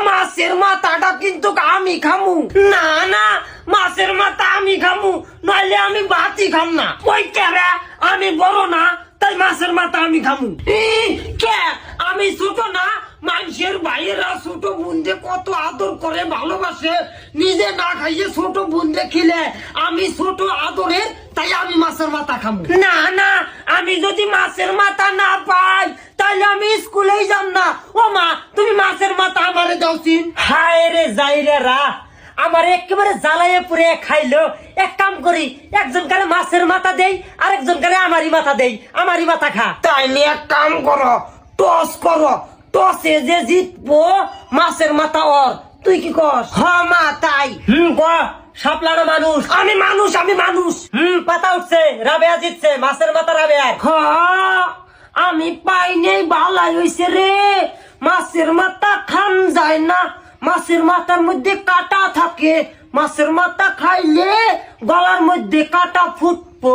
মাছের মাথাটা কিন্তু আমি খামু না না মাছের মাথা আমি খামু নইলে আমি ভাতই খাম না ওই কেরা আমি বড় না তাই মাছের মাথা আমি খামু কে আমি ছোট না মানুষের ভাইয়েরা ছোট বোনকে কত আদর করে ভালোবাসে নিজে না খাইয়ে ছোট বোনকে খেলে আমি ছোট আদরের তাই আমি মাছের মাথা খামু না না আমি যদি মাছের মাথা না পাই তাহলে আমি স্কুলেই যাব না ও মা তুমি মাছের মাথা আমারে দাওছিন হায় রে যাই রে রা আমার একেবারে জ্বালাইয়ে পুড়ে খাইলো এক কাম করি একজন কারে মাছের মাথা দেই আরেকজন কারে আমারই মাথা দেই আমারই মাথা খা তাইলে এক কাম করো টস করো টসে যে জিতবো মাছের মাথা ওর তুই কি কস হ মা তাই ক সাপলানো মানুষ আমি মানুষ পাতা উঠছে রাবেয়া জিতছে মাছের মাথা রাবেয়ার হ আমি পাই নেই ভালাই হইছে রে মাছের মাথা খান যায় না মাছের মাথার মধ্যে কাটা থাকে মাছের মাথা খাইলে গলার মধ্যে কাটা ফুটবো